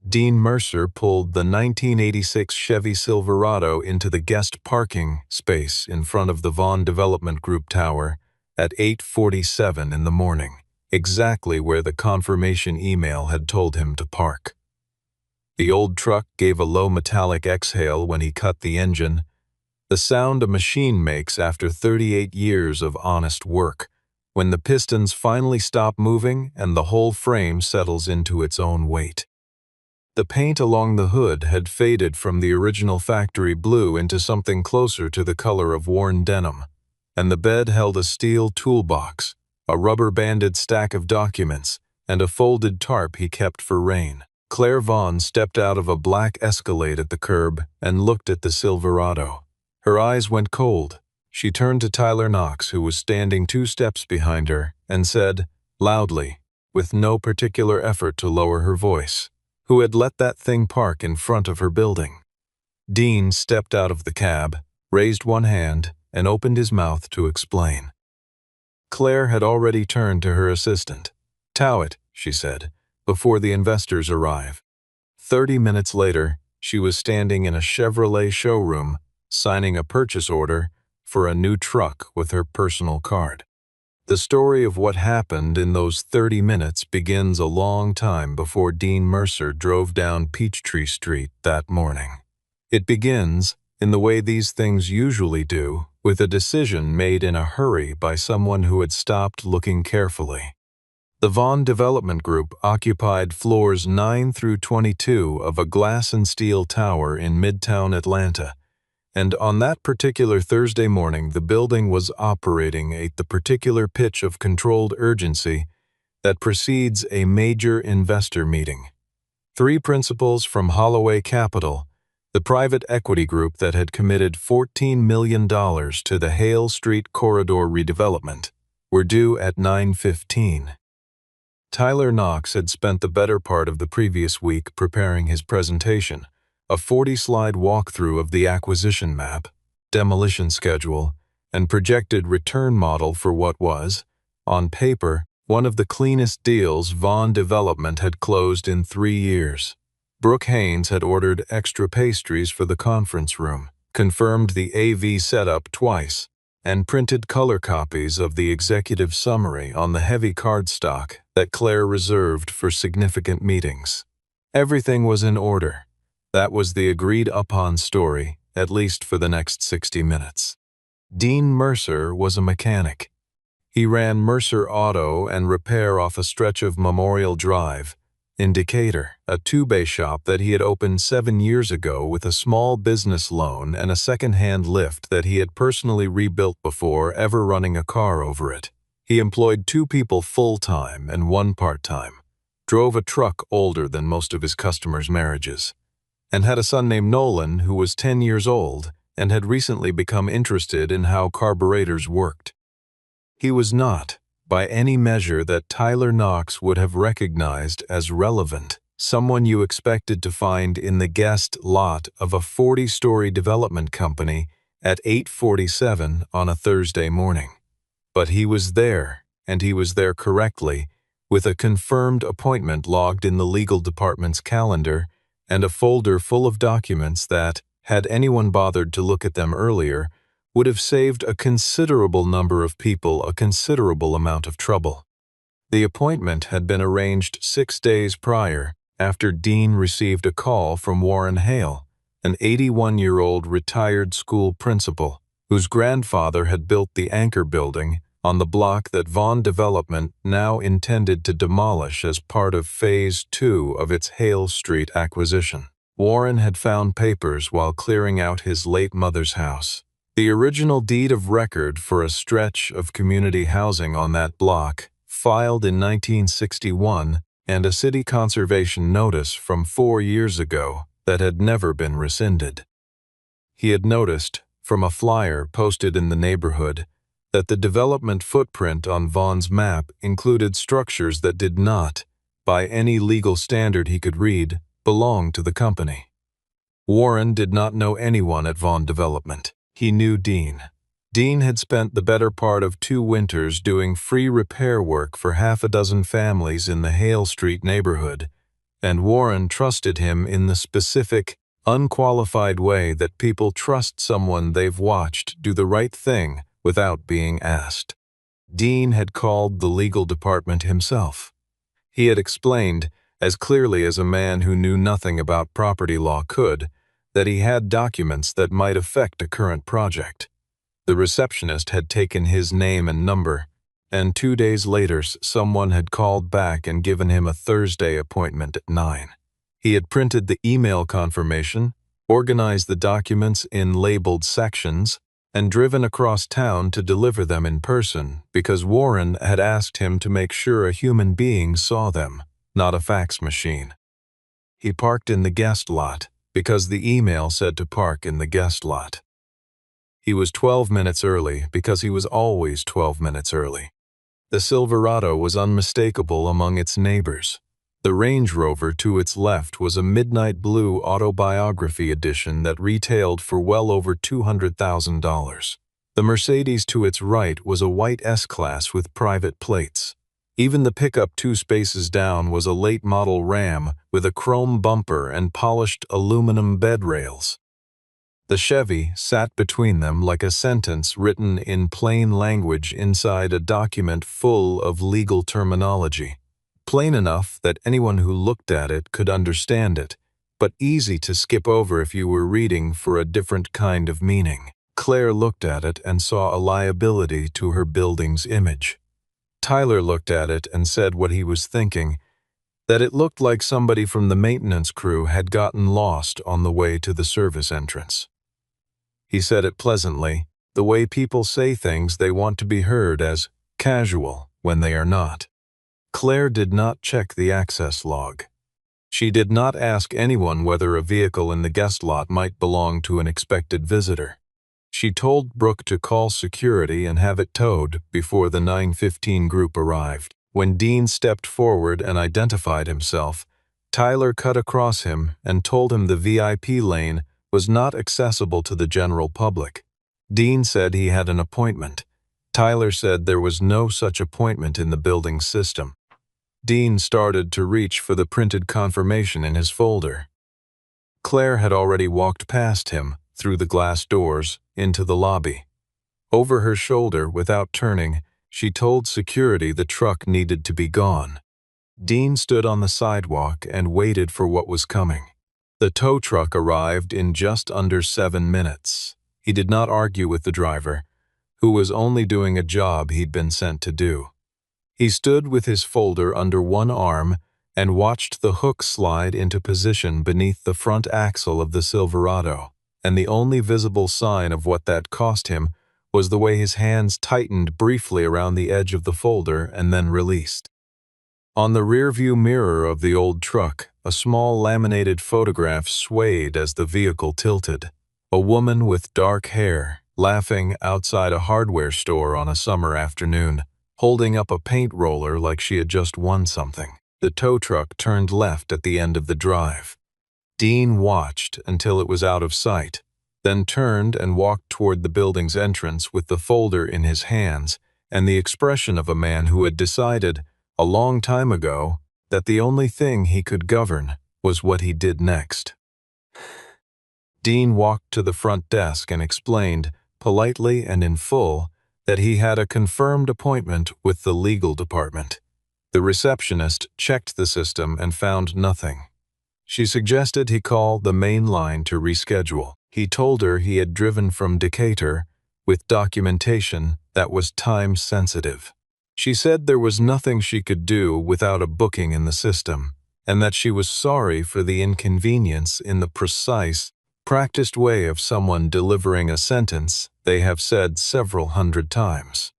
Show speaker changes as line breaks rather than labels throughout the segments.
Dean Mercer pulled the 1986 Chevy Silverado into the guest parking space in front of the Vaughn Development Group tower at 8:47 in the morning, exactly where the confirmation email had told him to park. The old truck gave a low metallic exhale when he cut the engine, the sound a machine makes after 38 years of honest work, when the pistons finally stop moving and the whole frame settles into its own weight. The paint along the hood had faded from the original factory blue into something closer to the color of worn denim, and the bed held a steel toolbox, a rubber-banded stack of documents, and a folded tarp he kept for rain. Claire Vaughn stepped out of a black Escalade at the curb and looked at the Silverado. Her eyes went cold. She turned to Tyler Knox, who was standing 2 steps behind her, and said, loudly, with no particular effort to lower her voice, "Who had let that thing park in front of her building?" Dean stepped out of the cab, raised one hand, and opened his mouth to explain. Claire had already turned to her assistant. "Tow it," she said, "before the investors arrive." 30 minutes later, she was standing in a Chevrolet showroom, signing a purchase order for a new truck with her personal card. The story of what happened in those 30 minutes begins a long time before Dean Mercer drove down Peachtree Street that morning. It begins, in the way these things usually do, with a decision made in a hurry by someone who had stopped looking carefully. The Vaughn Development Group occupied floors 9 through 22 of a glass and steel tower in Midtown Atlanta, and on that particular Thursday morning the building was operating at the particular pitch of controlled urgency that precedes a major investor meeting. 3 principals from Holloway Capital, the private equity group that had committed $14 million to the Hale Street corridor redevelopment, were due at 9:15. Tyler Knox had spent the better part of the previous week preparing his presentation, a 40-slide walkthrough of the acquisition map, demolition schedule, and projected return model for what was, on paper, one of the cleanest deals Vaughn Development had closed in 3 years. Brooke Haynes had ordered extra pastries for the conference room, confirmed the AV setup twice, and printed color copies of the executive summary on the heavy cardstock that Claire reserved for significant meetings. Everything was in order. That was the agreed-upon story, at least for the next 60 minutes. Dean Mercer was a mechanic. He ran Mercer Auto and Repair off a stretch of Memorial Drive, in Decatur, a two-bay shop that he had opened 7 years ago with a small business loan and a second-hand lift that he had personally rebuilt before ever running a car over it. He employed 2 people full-time and 1 part-time, drove a truck older than most of his customers' marriages, and had a son named Nolan who was 10 years old and had recently become interested in how carburetors worked. He was not, by any measure that Tyler Knox would have recognized as relevant, someone you expected to find in the guest lot of a 40-story development company at 8:47 on a Thursday morning. But he was there, and he was there correctly, with a confirmed appointment logged in the legal department's calendar and a folder full of documents that, had anyone bothered to look at them earlier, would have saved a considerable number of people a considerable amount of trouble. The appointment had been arranged 6 days prior, after Dean received a call from Warren Hale, an 81-year-old retired school principal, whose grandfather had built the Anchor Building on the block that Vaughn Development now intended to demolish as part of Phase 2 of its Hale Street acquisition. Warren had found papers while clearing out his late mother's house. The original deed of record for a stretch of community housing on that block, filed in 1961, and a city conservation notice from 4 years ago that had never been rescinded. He had noticed, from a flyer posted in the neighborhood, that the development footprint on Vaughn's map included structures that did not, by any legal standard he could read, belong to the company. Warren did not know anyone at Vaughn Development. He knew Dean. Dean had spent the better part of 2 winters doing free repair work for half a dozen families in the Hale Street neighborhood, and Warren trusted him in the specific, unqualified way that people trust someone they've watched do the right thing without being asked. Dean had called the legal department himself. He had explained, as clearly as a man who knew nothing about property law could, that he had documents that might affect a current project. The receptionist had taken his name and number, and 2 days later someone had called back and given him a Thursday appointment at 9. He had printed the email confirmation, organized the documents in labeled sections, and driven across town to deliver them in person because Warren had asked him to make sure a human being saw them, not a fax machine. He parked in the guest lot because the email said to park in the guest lot. He was 12 minutes early because he was always 12 minutes early. The Silverado was unmistakable among its neighbors. The Range Rover to its left was a midnight blue autobiography edition that retailed for well over $200,000. The Mercedes to its right was a white S-Class with private plates. Even the pickup 2 spaces down was a late-model Ram with a chrome bumper and polished aluminum bed rails. The Chevy sat between them like a sentence written in plain language inside a document full of legal terminology. Plain enough that anyone who looked at it could understand it, but easy to skip over if you were reading for a different kind of meaning. Claire looked at it and saw a liability to her building's image. Tyler looked at it and said what he was thinking, that it looked like somebody from the maintenance crew had gotten lost on the way to the service entrance. He said it pleasantly, the way people say things they want to be heard as casual when they are not. Claire did not check the access log. She did not ask anyone whether a vehicle in the guest lot might belong to an expected visitor. She told Brooke to call security and have it towed before the 9:15 group arrived. When Dean stepped forward and identified himself, Tyler cut across him and told him the VIP lane was not accessible to the general public. Dean said he had an appointment. Tyler said there was no such appointment in the building system. Dean started to reach for the printed confirmation in his folder. Claire had already walked past him, through the glass doors, into the lobby. Over her shoulder, without turning, she told security the truck needed to be gone. Dean stood on the sidewalk and waited for what was coming. The tow truck arrived in just under 7 minutes. He did not argue with the driver, who was only doing a job he'd been sent to do. He stood with his folder under one arm and watched the hook slide into position beneath the front axle of the Silverado, and the only visible sign of what that cost him was the way his hands tightened briefly around the edge of the folder and then released. On the rearview mirror of the old truck, a small laminated photograph swayed as the vehicle tilted. A woman with dark hair, laughing outside a hardware store on a summer afternoon, holding up a paint roller like she had just won something. The tow truck turned left at the end of the drive. Dean watched until it was out of sight, then turned and walked toward the building's entrance with the folder in his hands and the expression of a man who had decided, a long time ago, that the only thing he could govern was what he did next. Dean walked to the front desk and explained, politely and in full, that he had a confirmed appointment with the legal department. The receptionist checked the system and found nothing. She suggested he call the main line to reschedule. He told her he had driven from Decatur with documentation that was time-sensitive. She said there was nothing she could do without a booking in the system, and that she was sorry for the inconvenience in the precise, practiced way of someone delivering a sentence they have said several hundred times.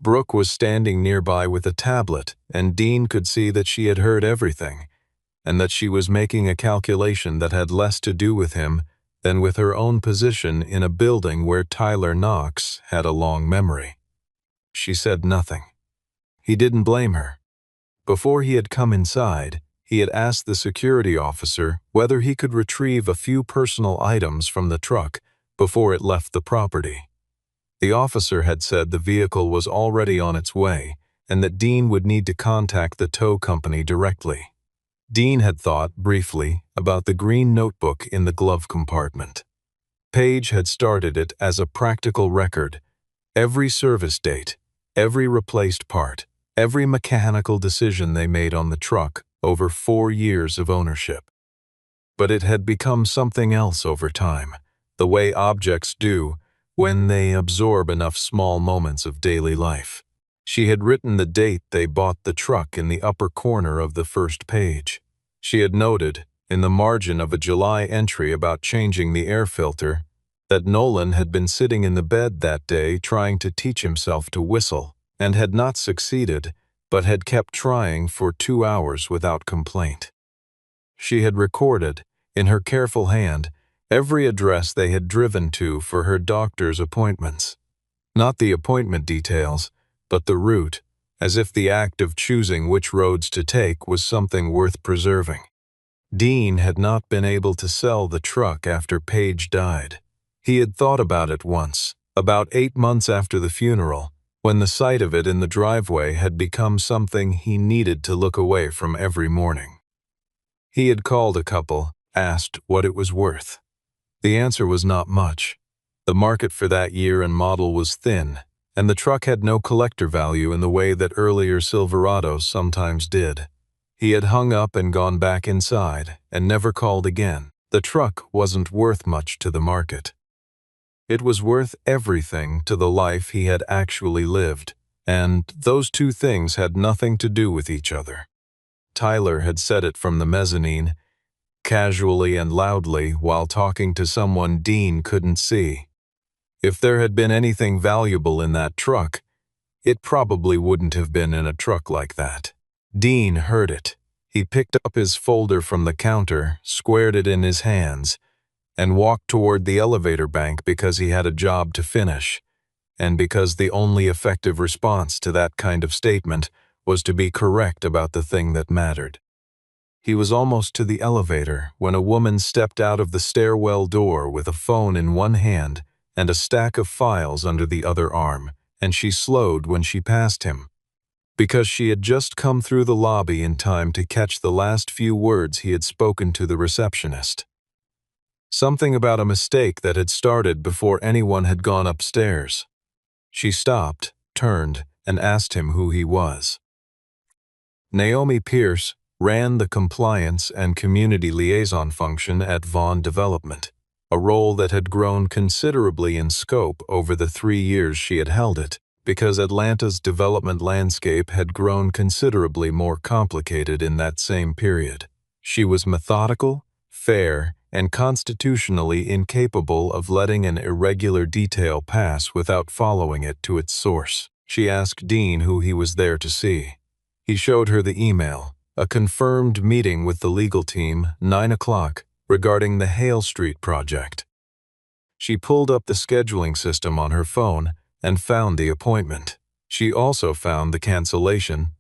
Brooke was standing nearby with a tablet, and Dean could see that she had heard everything, and that she was making a calculation that had less to do with him than with her own position in a building where Tyler Knox had a long memory. She said nothing. He didn't blame her. Before he had come inside, he had asked the security officer whether he could retrieve a few personal items from the truck before it left the property. The officer had said the vehicle was already on its way and that Dean would need to contact the tow company directly. Dean had thought, briefly, about the green notebook in the glove compartment. Paige had started it as a practical record. Every service date, every replaced part, every mechanical decision they made on the truck over 4 years of ownership. But it had become something else over time, the way objects do when they absorb enough small moments of daily life. She had written the date they bought the truck in the upper corner of the first page. She had noted, in the margin of a July entry about changing the air filter, that Nolan had been sitting in the bed that day trying to teach himself to whistle, and had not succeeded, but had kept trying for 2 hours without complaint. She had recorded, in her careful hand, every address they had driven to for her doctor's appointments. Not the appointment details, but the route, as if the act of choosing which roads to take was something worth preserving. Dean had not been able to sell the truck after Paige died. He had thought about it once, about 8 months after the funeral, when the sight of it in the driveway had become something he needed to look away from every morning. He had called a couple, asked what it was worth. The answer was not much. The market for that year and model was thin, and the truck had no collector value in the way that earlier Silverados sometimes did. He had hung up and gone back inside, and never called again. The truck wasn't worth much to the market. It was worth everything to the life he had actually lived, and those two things had nothing to do with each other. Tyler had said it from the mezzanine, casually and loudly, while talking to someone Dean couldn't see. If there had been anything valuable in that truck, it probably wouldn't have been in a truck like that. Dean heard it. He picked up his folder from the counter, squared it in his hands, and walked toward the elevator bank because he had a job to finish, and because the only effective response to that kind of statement was to be correct about the thing that mattered. He was almost to the elevator when a woman stepped out of the stairwell door with a phone in one hand and a stack of files under the other arm, and she slowed when she passed him, because she had just come through the lobby in time to catch the last few words he had spoken to the receptionist. Something about a mistake that had started before anyone had gone upstairs. She stopped, turned, and asked him who he was. Naomi Pierce ran the compliance and community liaison function at Vaughn Development, a role that had grown considerably in scope over the 3 years she had held it, because Atlanta's development landscape had grown considerably more complicated in that same period. She was methodical, fair, and constitutionally incapable of letting an irregular detail pass without following it to its source. She asked Dean who he was there to see. He showed her the email, a confirmed meeting with the legal team, 9 o'clock, regarding the Hale Street project. She pulled up the scheduling system on her phone and found the appointment. She also found the cancellation,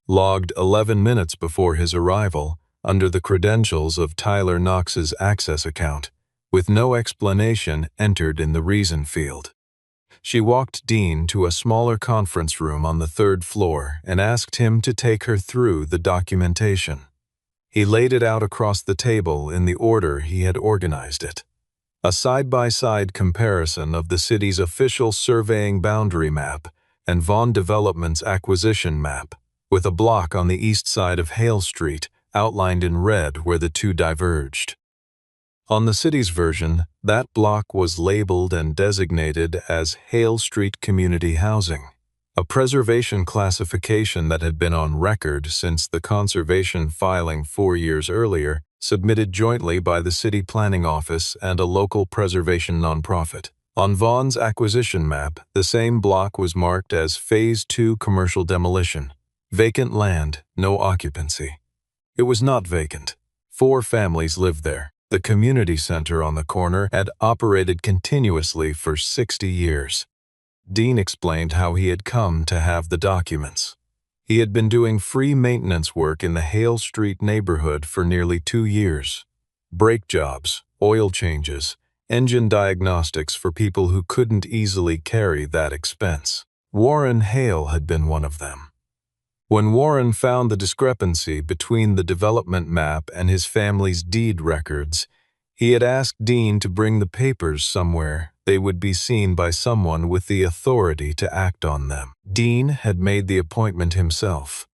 logged 11 minutes before his arrival, under the credentials of Tyler Knox's Access account, with no explanation entered in the reason field. She walked Dean to a smaller conference room on the 3rd floor and asked him to take her through the documentation. He laid it out across the table in the order he had organized it. A side-by-side comparison of the city's official surveying boundary map and Vaughn Development's acquisition map, with a block on the east side of Hale Street outlined in red where the two diverged. On the city's version, that block was labeled and designated as Hale Street Community Housing, a preservation classification that had been on record since the conservation filing 4 years earlier, submitted jointly by the City Planning Office and a local preservation nonprofit. On Vaughn's acquisition map, the same block was marked as Phase 2 Commercial Demolition, vacant land, no occupancy. It was not vacant. 4 families lived there. The community center on the corner had operated continuously for 60 years. Dean explained how he had come to have the documents. He had been doing free maintenance work in the Hale Street neighborhood for nearly 2 years. Brake jobs, oil changes, engine diagnostics for people who couldn't easily carry that expense. Warren Hale had been one of them. When Warren found the discrepancy between the development map and his family's deed records, he had asked Dean to bring the papers somewhere they would be seen by someone with the authority to act on them. Dean had made the appointment himself.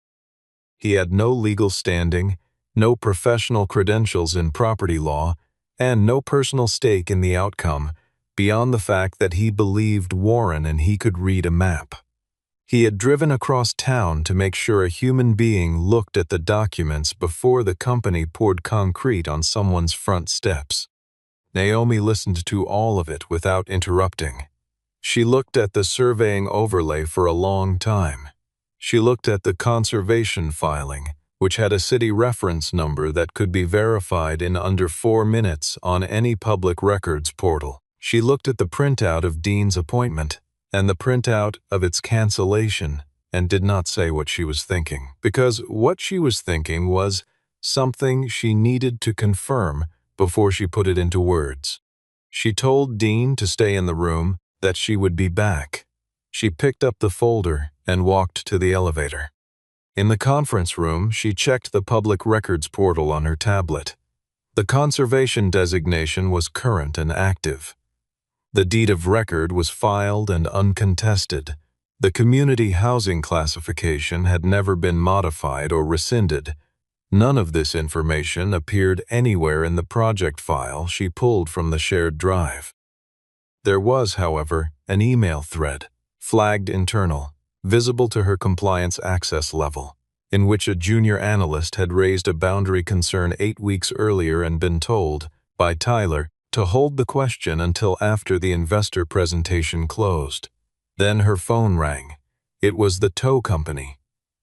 He had no legal standing, no professional credentials in property law, and no personal stake in the outcome, beyond the fact that he believed Warren and he could read a map. He had driven across town to make sure a human being looked at the documents before the company poured concrete on someone's front steps. Naomi listened to all of it without interrupting. She looked at the surveying overlay for a long time. She looked at the conservation filing, which had a city reference number that could be verified in under 4 minutes on any public records portal. She looked at the printout of Dean's appointment and the printout of its cancellation and did not say what she was thinking, because what she was thinking was something she needed to confirm before she put it into words. She told Dean to stay in the room, that she would be back. She picked up the folder and walked to the elevator. In the conference room, she checked the public records portal on her tablet. The conservation designation was current and active. The deed of record was filed and uncontested. The community housing classification had never been modified or rescinded. None of this information appeared anywhere in the project file she pulled from the shared drive. There was, however, an email thread, flagged internal, visible to her compliance access level, in which a junior analyst had raised a boundary concern 8 weeks earlier and been told, by Tyler, to hold the question until after the investor presentation closed. Then her phone rang. It was the tow company.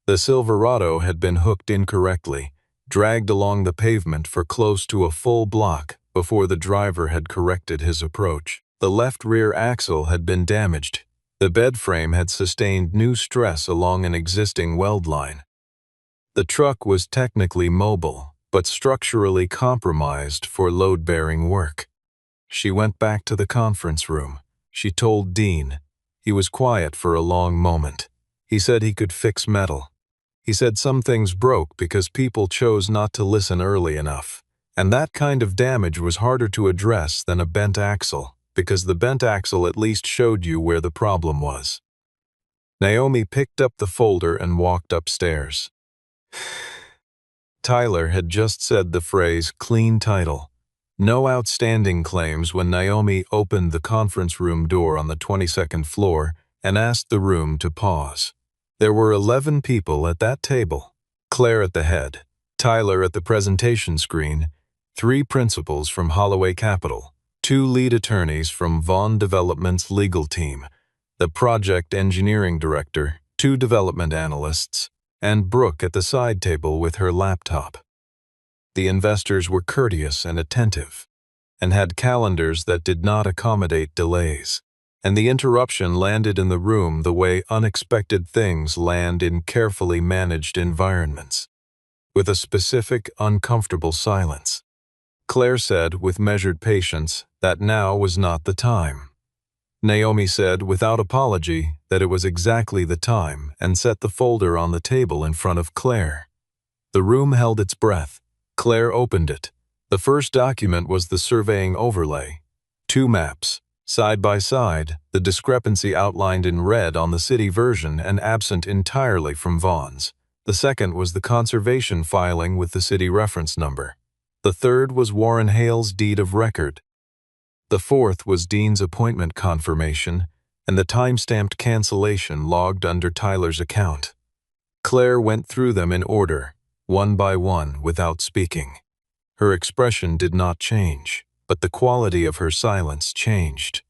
The Silverado had been hooked incorrectly, dragged along the pavement for close to a full block before the driver had corrected his approach. The left rear axle had been damaged. The bed frame had sustained new stress along an existing weld line. The truck was technically mobile, but structurally compromised for load-bearing work. She went back to the conference room. She told Dean. He was quiet for a long moment. He said he could fix metal. He said some things broke because people chose not to listen early enough, and that kind of damage was harder to address than a bent axle, because the bent axle at least showed you where the problem was. Naomi picked up the folder and walked upstairs. Tyler had just said the phrase "clean title." No outstanding claims when Naomi opened the conference room door on the 22nd floor and asked the room to pause. There were 11 people at that table, Claire at the head, Tyler at the presentation screen, 3 principals from Holloway Capital, 2 lead attorneys from Vaughn Development's legal team, the project engineering director, 2 development analysts, and Brooke at the side table with her laptop. The investors were courteous and attentive, and had calendars that did not accommodate delays, and the interruption landed in the room the way unexpected things land in carefully managed environments, with a specific, uncomfortable silence. Claire said, with measured patience, that now was not the time. Naomi said, without apology, that it was exactly the time and set the folder on the table in front of Claire. The room held its breath. Claire opened it. The first document was the surveying overlay. 2 maps, side by side, the discrepancy outlined in red on the city version and absent entirely from Vaughn's. The second was the conservation filing with the city reference number. The third was Warren Hale's deed of record. The fourth was Dean's appointment confirmation and the time-stamped cancellation logged under Tyler's account. Claire went through them in order, one by one, without speaking. Her expression did not change, but the quality of her silence changed.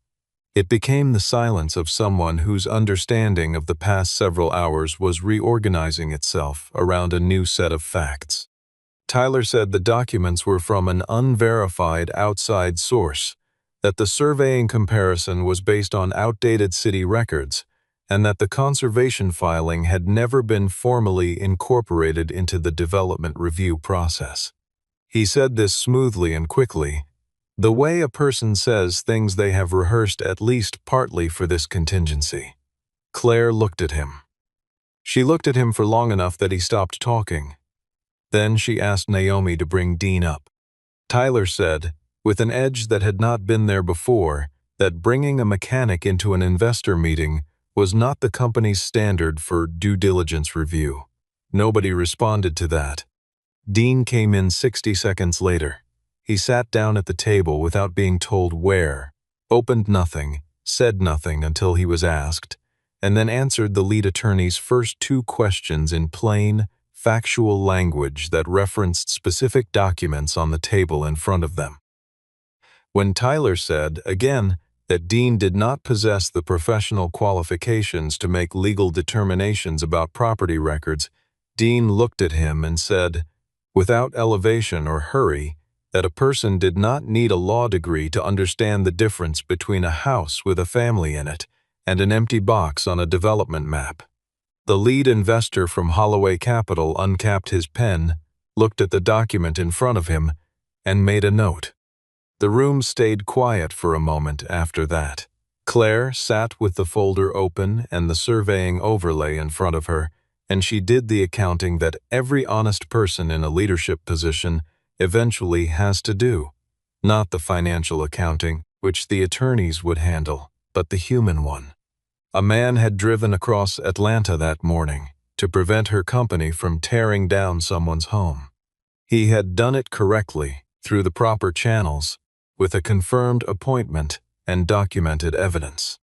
It became the silence of someone whose understanding of the past several hours was reorganizing itself around a new set of facts. Tyler said the documents were from an unverified outside source, that the surveying comparison was based on outdated city records, and that the conservation filing had never been formally incorporated into the development review process. He said this smoothly and quickly, the way a person says things they have rehearsed at least partly for this contingency. Claire looked at him. She looked at him for long enough that he stopped talking. Then she asked Naomi to bring Dean up. Tyler said, with an edge that had not been there before, that bringing a mechanic into an investor meeting was not the company's standard for due diligence review. Nobody responded to that. Dean came in 60 seconds later. He sat down at the table without being told where, opened nothing, said nothing until he was asked, and then answered the lead attorney's first two questions in plain, factual language that referenced specific documents on the table in front of them. When Tyler said, again, that Dean did not possess the professional qualifications to make legal determinations about property records, Dean looked at him and said, without elevation or hurry, that a person did not need a law degree to understand the difference between a house with a family in it and an empty box on a development map. The lead investor from Holloway Capital uncapped his pen, looked at the document in front of him, and made a note. The room stayed quiet for a moment after that. Claire sat with the folder open and the surveying overlay in front of her, and she did the accounting that every honest person in a leadership position eventually has to do. Not the financial accounting, which the attorneys would handle, but the human one. A man had driven across Atlanta that morning to prevent her company from tearing down someone's home. He had done it correctly, through the proper channels, with a confirmed appointment and documented evidence.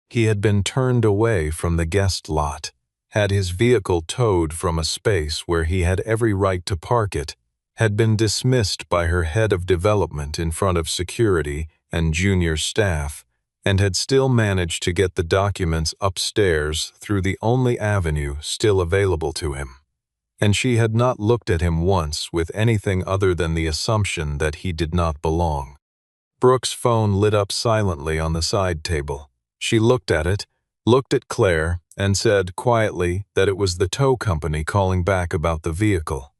He had been turned away from the guest lot, had his vehicle towed from a space where he had every right to park it, had been dismissed by her head of development in front of security and junior staff, and had still managed to get the documents upstairs through the only avenue still available to him. And she had not looked at him once with anything other than the assumption that he did not belong. Brooke's phone lit up silently on the side table. She looked at it, looked at Claire, and said quietly that it was the tow company calling back about the vehicle.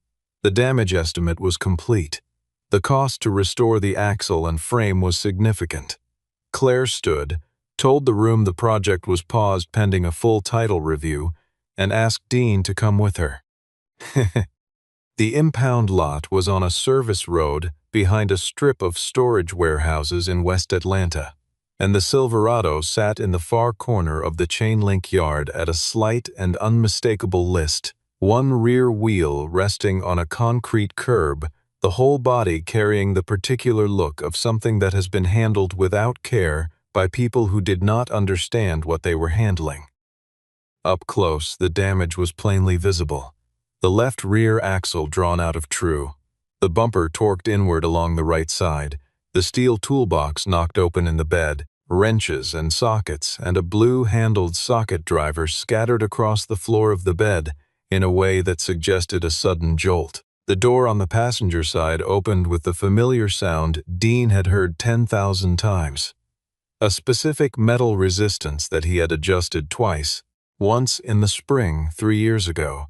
The damage estimate was complete. The cost to restore the axle and frame was significant. Claire stood, told the room the project was paused pending a full title review, and asked Dean to come with her. The impound lot was on a service road behind a strip of storage warehouses in West Atlanta, and the Silverado sat in the far corner of the chain-link yard at a slight and unmistakable list, one rear wheel resting on a concrete curb, the whole body carrying the particular look of something that has been handled without care by people who did not understand what they were handling. Up close, the damage was plainly visible. The left rear axle drawn out of true, the bumper torqued inward along the right side, the steel toolbox knocked open in the bed, wrenches and sockets, and a blue-handled socket driver scattered across the floor of the bed in a way that suggested a sudden jolt. The door on the passenger side opened with the familiar sound Dean had heard 10,000 times. A specific metal resistance that he had adjusted twice, once in the spring 3 years ago,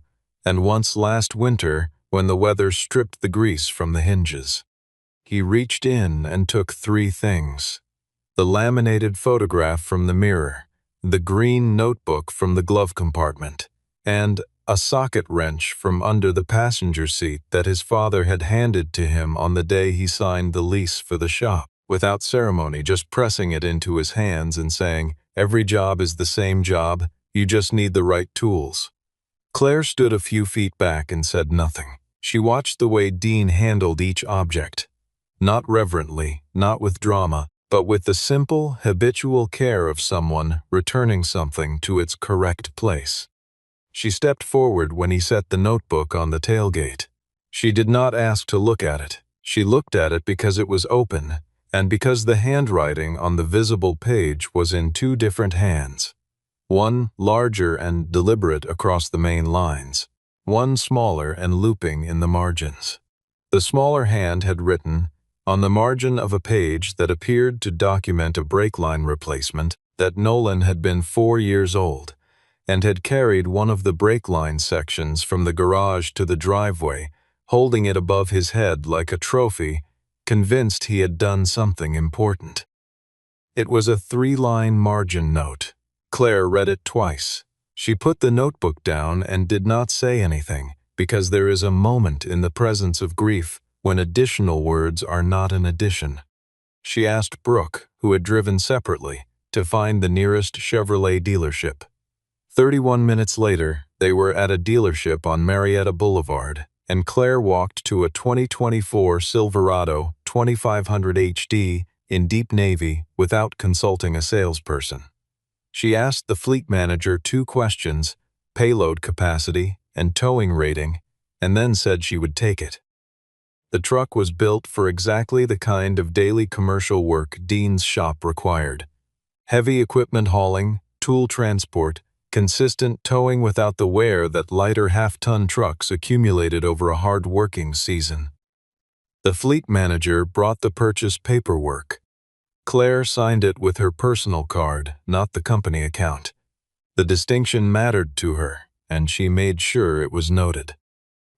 and once last winter when the weather stripped the grease from the hinges. He reached in and took 3 things: the laminated photograph from the mirror, the green notebook from the glove compartment, and a socket wrench from under the passenger seat that his father had handed to him on the day he signed the lease for the shop, without ceremony, just pressing it into his hands and saying, "Every job is the same job, you just need the right tools." Claire stood a few feet back and said nothing. She watched the way Dean handled each object. Not reverently, not with drama, but with the simple, habitual care of someone returning something to its correct place. She stepped forward when he set the notebook on the tailgate. She did not ask to look at it. She looked at it because it was open, and because the handwriting on the visible page was in 2 different hands. One larger and deliberate across the main lines, one smaller and looping in the margins. The smaller hand had written, on the margin of a page that appeared to document a brake line replacement, that Nolan had been 4 years old, and had carried one of the brake line sections from the garage to the driveway, holding it above his head like a trophy, convinced he had done something important. It was a 3-line margin note. Claire read it twice. She put the notebook down and did not say anything, because there is a moment in the presence of grief when additional words are not an addition. She asked Brooke, who had driven separately, to find the nearest Chevrolet dealership. 31 minutes later, they were at a dealership on Marietta Boulevard, and Claire walked to a 2024 Silverado 2500 HD in deep navy without consulting a salesperson. She asked the fleet manager 2 questions, payload capacity and towing rating, and then said she would take it. The truck was built for exactly the kind of daily commercial work Dean's shop required. Heavy equipment hauling, tool transport, consistent towing without the wear that lighter half-ton trucks accumulated over a hard-working season. The fleet manager brought the purchase paperwork. Claire signed it with her personal card, not the company account. The distinction mattered to her, and she made sure it was noted.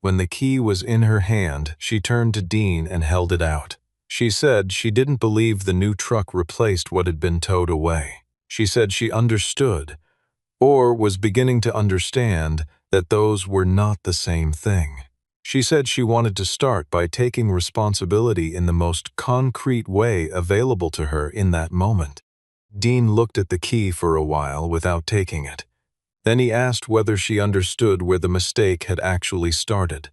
When the key was in her hand, she turned to Dean and held it out. She said she didn't believe the new truck replaced what had been towed away. She said she understood, or was beginning to understand, that those were not the same thing. She said she wanted to start by taking responsibility in the most concrete way available to her in that moment. Dean looked at the key for a while without taking it. Then he asked whether she understood where the mistake had actually started.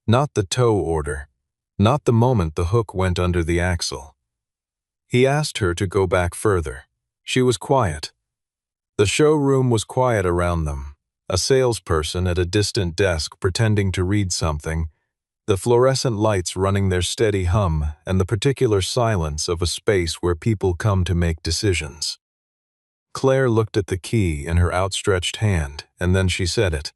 Not the tow order, not the moment the hook went under the axle. He asked her to go back further. She was quiet. The showroom was quiet around them. A salesperson at a distant desk pretending to read something, the fluorescent lights running their steady hum, and the particular silence of a space where people come to make decisions. Claire looked at the key in her outstretched hand, and then she said it.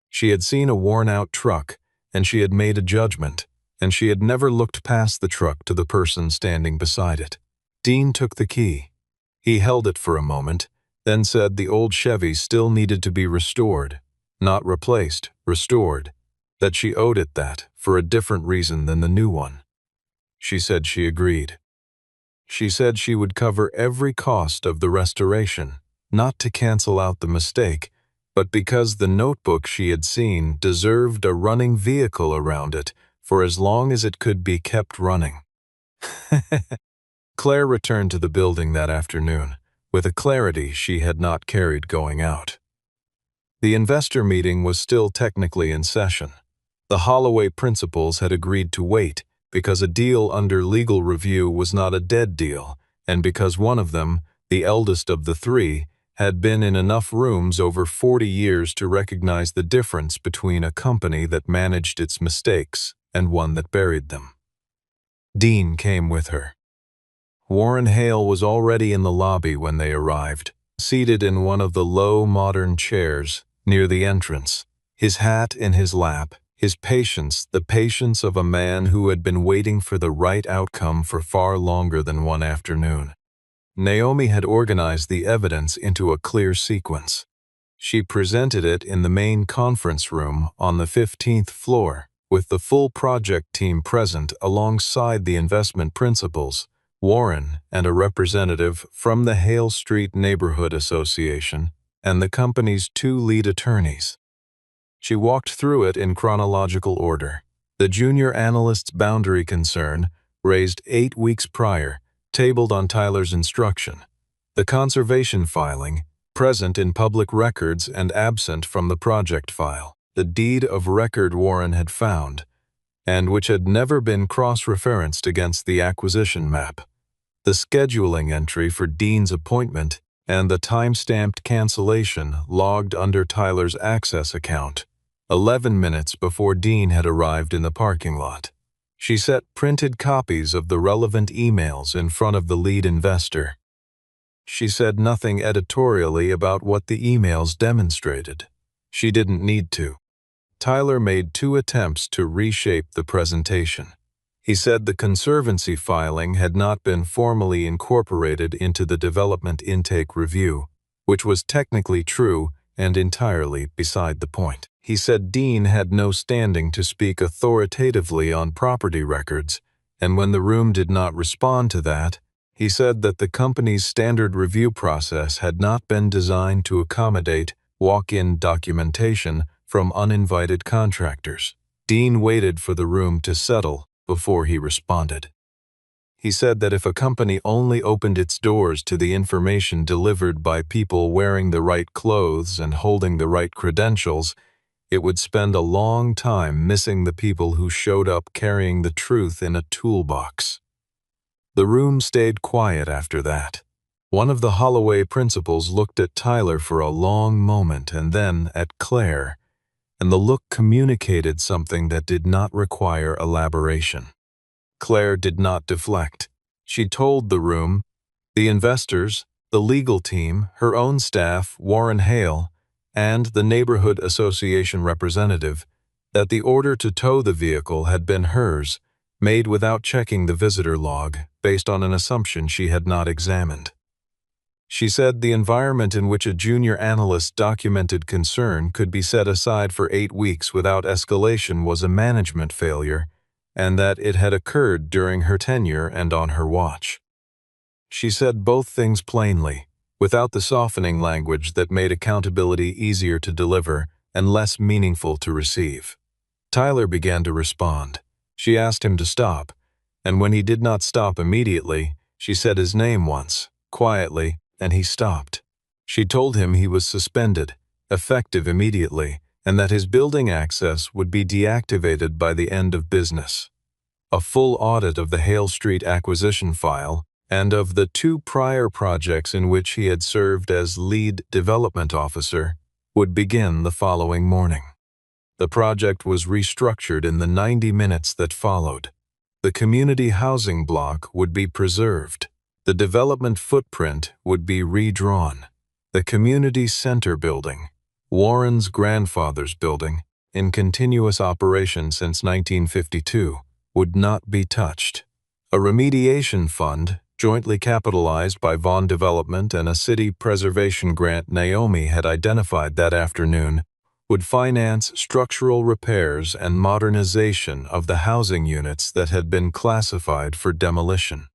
She had seen a worn-out truck, and she had made a judgment, and she had never looked past the truck to the person standing beside it. Dean took the key. He held it for a moment, then said the old Chevy still needed to be restored, not replaced, restored, that she owed it that for a different reason than the new one. She said she agreed. She said she would cover every cost of the restoration, not to cancel out the mistake, but because the notebook she had seen deserved a running vehicle around it for as long as it could be kept running. Claire returned to the building that afternoon, with a clarity she had not carried going out. The investor meeting was still technically in session. The Holloway principals had agreed to wait because a deal under legal review was not a dead deal, and because one of them, the eldest of the 3, had been in enough rooms over 40 years to recognize the difference between a company that managed its mistakes and one that buried them. Dean came with her. Warren Hale was already in the lobby when they arrived, seated in one of the low, modern chairs near the entrance, his hat in his lap, his patience the patience of a man who had been waiting for the right outcome for far longer than one afternoon. Naomi had organized the evidence into a clear sequence. She presented it in the main conference room on the 15th floor, with the full project team present alongside the investment principals, Warren and a representative from the Hale Street Neighborhood Association, and the company's 2 lead attorneys. She walked through it in chronological order. The junior analyst's boundary concern, raised 8 weeks prior, tabled on Tyler's instruction. The conservation filing, present in public records and absent from the project file. The deed of record Warren had found, and which had never been cross-referenced against the acquisition map. The scheduling entry for Dean's appointment and the time-stamped cancellation logged under Tyler's access account, 11 minutes before Dean had arrived in the parking lot. She set printed copies of the relevant emails in front of the lead investor. She said nothing editorially about what the emails demonstrated. She didn't need to. Tyler made 2 attempts to reshape the presentation. He said the conservancy filing had not been formally incorporated into the development intake review, which was technically true and entirely beside the point. He said Dean had no standing to speak authoritatively on property records, and when the room did not respond to that, he said that the company's standard review process had not been designed to accommodate walk-in documentation from uninvited contractors. Dean waited for the room to settle before he responded. He said that if a company only opened its doors to the information delivered by people wearing the right clothes and holding the right credentials, it would spend a long time missing the people who showed up carrying the truth in a toolbox. The room stayed quiet after that. One of the Holloway principals looked at Tyler for a long moment and then at Claire, and the look communicated something that did not require elaboration. Claire did not deflect. She told the room, the investors, the legal team, her own staff, Warren Hale, and the neighborhood association representative, that the order to tow the vehicle had been hers, made without checking the visitor log, based on an assumption she had not examined. She said the environment in which a junior analyst documented concern could be set aside for 8 weeks without escalation was a management failure, and that it had occurred during her tenure and on her watch. She said both things plainly, without the softening language that made accountability easier to deliver and less meaningful to receive. Tyler began to respond. She asked him to stop, and when he did not stop immediately, she said his name once, quietly, and he stopped. She told him he was suspended, effective immediately, and that his building access would be deactivated by the end of business. A full audit of the Hale Street acquisition file and of the 2 prior projects in which he had served as lead development officer would begin the following morning. The project was restructured in the 90 minutes that followed. The community housing block would be preserved. The development footprint would be redrawn. The community center building, Warren's grandfather's building, in continuous operation since 1952, would not be touched. A remediation fund, jointly capitalized by Vaughn Development and a city preservation grant Naomi had identified that afternoon, would finance structural repairs and modernization of the housing units that had been classified for demolition.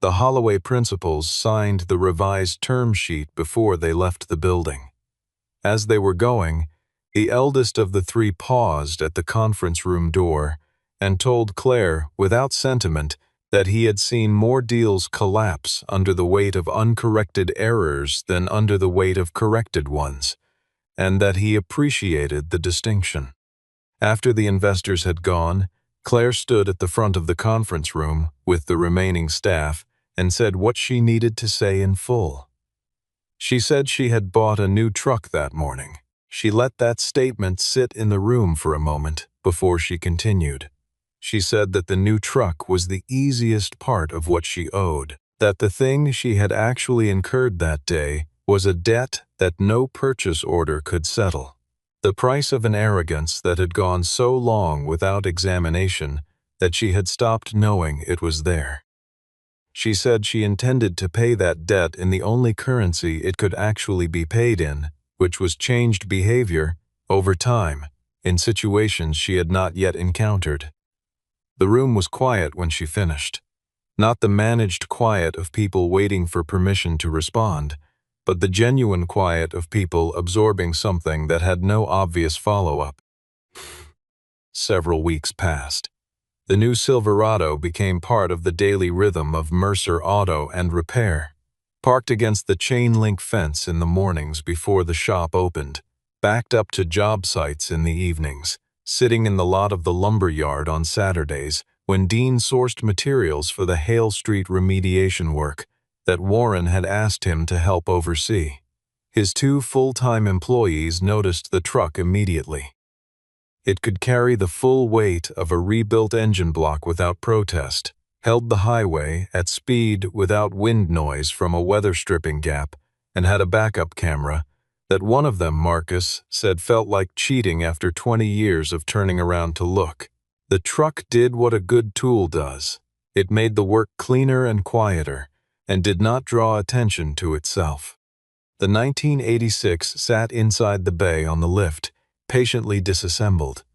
The Holloway principals signed the revised term sheet before they left the building. As they were going, the eldest of the 3 paused at the conference room door and told Claire, without sentiment, that he had seen more deals collapse under the weight of uncorrected errors than under the weight of corrected ones, and that he appreciated the distinction. After the investors had gone, Claire stood at the front of the conference room with the remaining staff and said what she needed to say in full. She said she had bought a new truck that morning. She let that statement sit in the room for a moment before she continued. She said that the new truck was the easiest part of what she owed, that the thing she had actually incurred that day was a debt that no purchase order could settle, the price of an arrogance that had gone so long without examination that she had stopped knowing it was there. She said she intended to pay that debt in the only currency it could actually be paid in, which was changed behavior over time in situations she had not yet encountered. The room was quiet when she finished. Not the managed quiet of people waiting for permission to respond, but the genuine quiet of people absorbing something that had no obvious follow-up. Several weeks passed. The new Silverado became part of the daily rhythm of Mercer Auto and Repair. Parked against the chain-link fence in the mornings before the shop opened, backed up to job sites in the evenings, sitting in the lot of the lumber yard on Saturdays when Dean sourced materials for the Hale Street remediation work that Warren had asked him to help oversee. His 2 full-time employees noticed the truck immediately. It could carry the full weight of a rebuilt engine block without protest, held the highway at speed without wind noise from a weather stripping gap, and had a backup camera that one of them, Marcus, said felt like cheating after 20 years of turning around to look. The truck did what a good tool does. It made the work cleaner and quieter, and did not draw attention to itself. The 1986 sat inside the bay on the lift, patiently disassembled.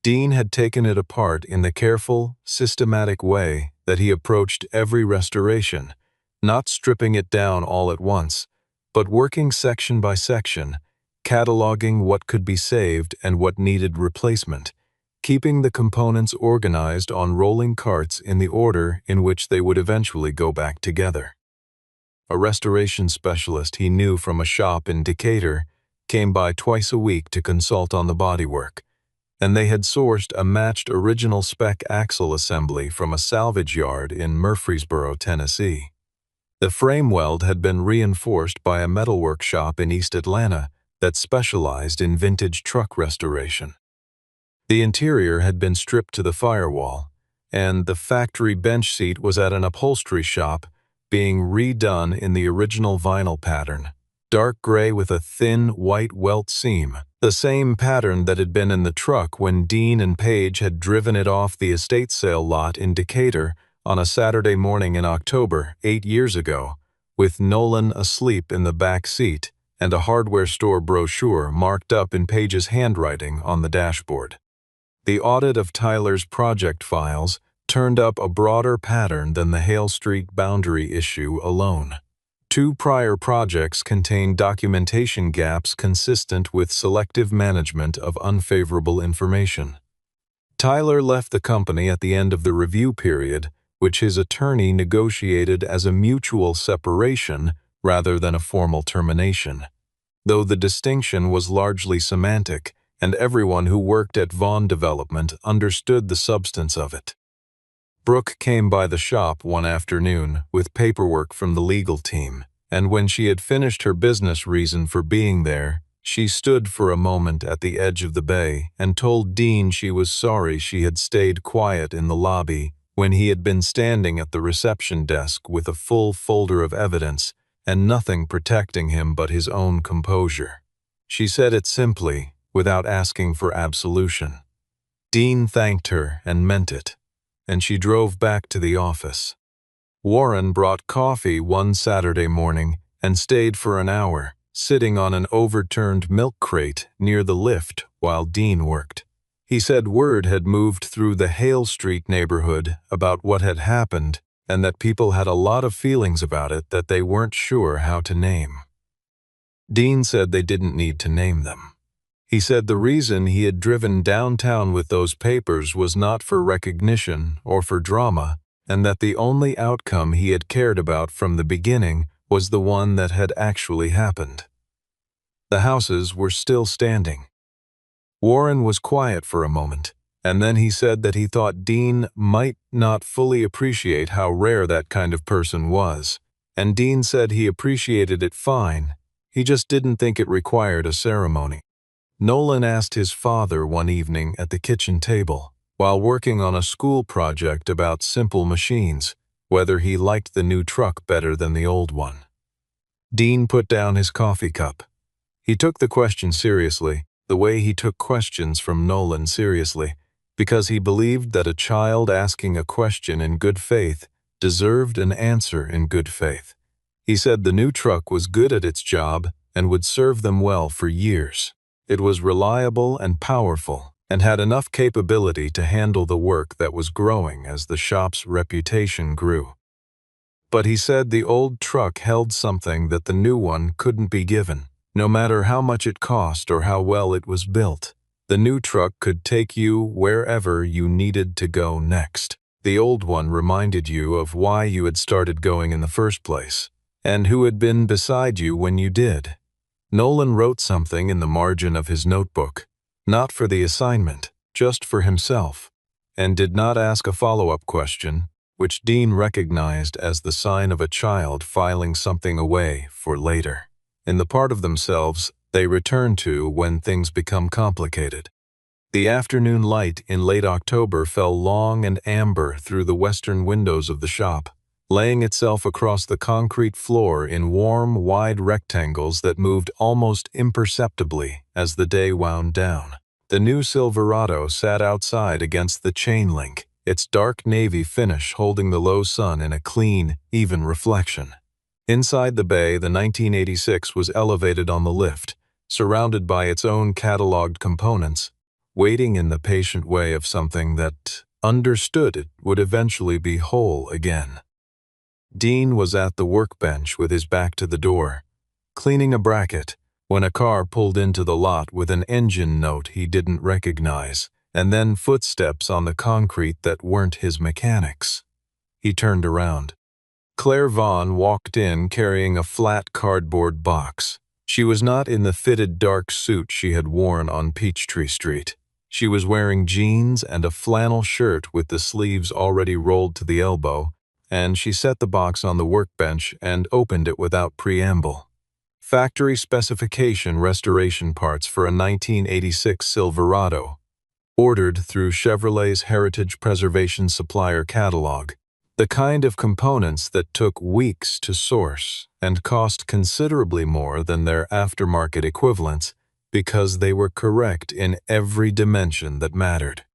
Dean had taken it apart in the careful, systematic way that he approached every restoration, not stripping it down all at once, but working section by section, cataloging what could be saved and what needed replacement, keeping the components organized on rolling carts in the order in which they would eventually go back together. A restoration specialist he knew from a shop in Decatur came by twice a week to consult on the bodywork, and they had sourced a matched original spec axle assembly from a salvage yard in Murfreesboro, Tennessee. The frame weld had been reinforced by a metalwork shop in East Atlanta that specialized in vintage truck restoration. The interior had been stripped to the firewall, and the factory bench seat was at an upholstery shop being redone in the original vinyl pattern, dark gray with a thin white welt seam, the same pattern that had been in the truck when Dean and Paige had driven it off the estate sale lot in Decatur on a Saturday morning in October 8 years ago, with Nolan asleep in the back seat and a hardware store brochure marked up in Paige's handwriting on the dashboard. The audit of Tyler's project files turned up a broader pattern than the Hale Street boundary issue alone. 2 prior projects contained documentation gaps consistent with selective management of unfavorable information. Tyler left the company at the end of the review period, which his attorney negotiated as a mutual separation rather than a formal termination, though the distinction was largely semantic, and everyone who worked at Vaughn Development understood the substance of it. Brooke came by the shop one afternoon with paperwork from the legal team, and when she had finished her business reason for being there, she stood for a moment at the edge of the bay and told Dean she was sorry she had stayed quiet in the lobby when he had been standing at the reception desk with a full folder of evidence and nothing protecting him but his own composure. She said it simply, without asking for absolution. Dean thanked her and meant it, and she drove back to the office. Warren brought coffee one Saturday morning and stayed for an hour, sitting on an overturned milk crate near the lift while Dean worked. He said word had moved through the Hale Street neighborhood about what had happened and that people had a lot of feelings about it that they weren't sure how to name. Dean said they didn't need to name them. He said the reason he had driven downtown with those papers was not for recognition or for drama, and that the only outcome he had cared about from the beginning was the one that had actually happened. The houses were still standing. Warren was quiet for a moment, and then he said that he thought Dean might not fully appreciate how rare that kind of person was, and Dean said he appreciated it fine, he just didn't think it required a ceremony. Nolan asked his father one evening at the kitchen table, while working on a school project about simple machines, whether he liked the new truck better than the old one. Dean put down his coffee cup. He took the question seriously, the way he took questions from Nolan seriously, because he believed that a child asking a question in good faith deserved an answer in good faith. He said the new truck was good at its job and would serve them well for years. It was reliable and powerful, and had enough capability to handle the work that was growing as the shop's reputation grew. But he said the old truck held something that the new one couldn't be given, no matter how much it cost or how well it was built. The new truck could take you wherever you needed to go next. The old one reminded you of why you had started going in the first place, and who had been beside you when you did. Nolan wrote something in the margin of his notebook, not for the assignment, just for himself, and did not ask a follow-up question, which Dean recognized as the sign of a child filing something away for later, in the part of themselves they return to when things become complicated. The afternoon light in late October fell long and amber through the western windows of the shop, laying itself across the concrete floor in warm, wide rectangles that moved almost imperceptibly as the day wound down. The new Silverado sat outside against the chain link, its dark navy finish holding the low sun in a clean, even reflection. Inside the bay, the 1986 was elevated on the lift, surrounded by its own cataloged components, waiting in the patient way of something that understood it would eventually be whole again. Dean was at the workbench with his back to the door, cleaning a bracket, when a car pulled into the lot with an engine note he didn't recognize, and then footsteps on the concrete that weren't his mechanic's. He turned around. Claire Vaughn walked in carrying a flat cardboard box. She was not in the fitted dark suit she had worn on Peachtree Street. She was wearing jeans and a flannel shirt with the sleeves already rolled to the elbow, and she set the box on the workbench and opened it without preamble. Factory specification restoration parts for a 1986 Silverado, ordered through Chevrolet's Heritage Preservation Supplier Catalog. The kind of components that took weeks to source and cost considerably more than their aftermarket equivalents because they were correct in every dimension that mattered.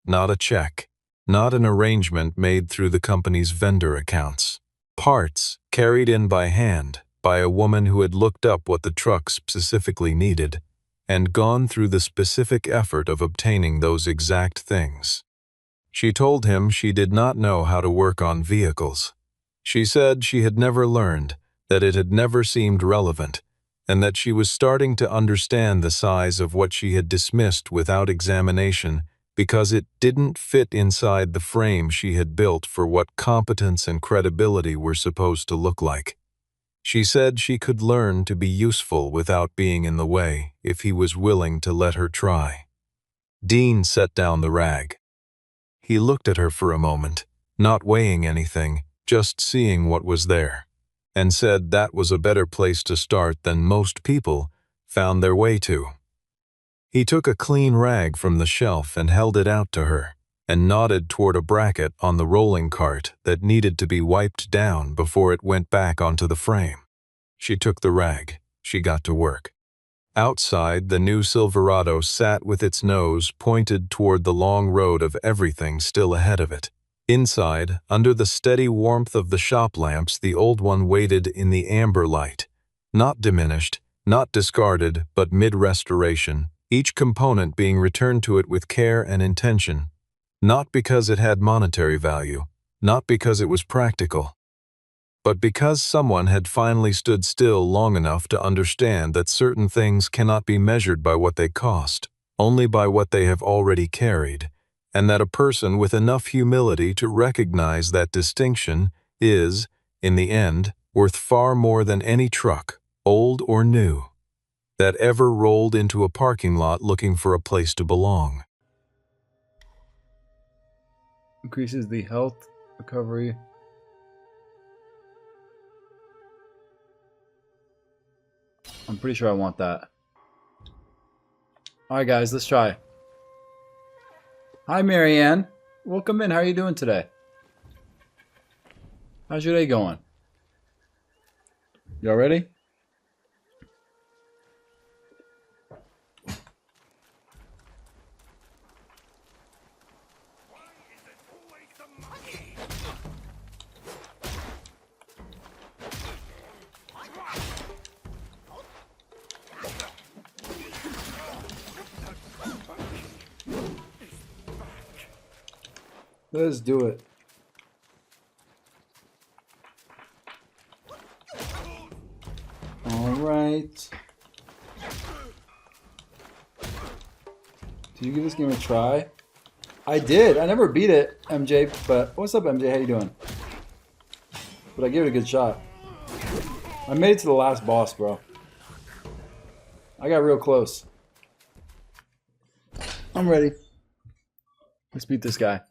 Not a check, not an arrangement made through the company's vendor accounts. Parts carried in by hand by a woman who had looked up what the truck specifically needed and gone through the specific effort of obtaining those exact things. She told him she did not know how to work on vehicles. She said she had never learned, that it had never seemed relevant, and that she was starting to understand the size of what she had dismissed without examination because it didn't fit inside the frame she had built for what competence and credibility were supposed to look like. She said she could learn to be useful without being in the way if he was willing to let her try. Dean set down the rag. He looked at her for a moment, not weighing anything, just seeing what was there, and said that was a better place to start than most people found their way to. He took a clean rag from the shelf and held it out to her, and nodded toward a bracket on the rolling cart that needed to be wiped down before it went back onto the frame. She took the rag. She got to work. Outside, the new Silverado sat with its nose pointed toward the long road of everything still ahead of it. Inside, under the steady warmth of the shop lamps, the old one waited in the amber light. Not diminished, not discarded, but mid-restoration, each component being returned to it with care and intention. Not because it had monetary value, not because it was practical, but because someone had finally stood still long enough to understand that certain things cannot be measured by what they cost, only by what they have already carried, and that a person with enough humility to recognize that distinction is, in the end, worth far more than any truck, old or new, that ever rolled into a parking lot looking for a place to belong.
Increases the health, recovery. I'm pretty sure I want that. Alright guys, let's try. Hi Marianne. Welcome in. How are you doing today? How's your day going? Y'all ready? Let's do it. All right. Did you give this game a try? I did. I never beat it, MJ. But what's up, MJ? How you doing? But I gave it a good shot. I made it to the last boss, bro. I got real close. I'm ready. Let's beat this guy.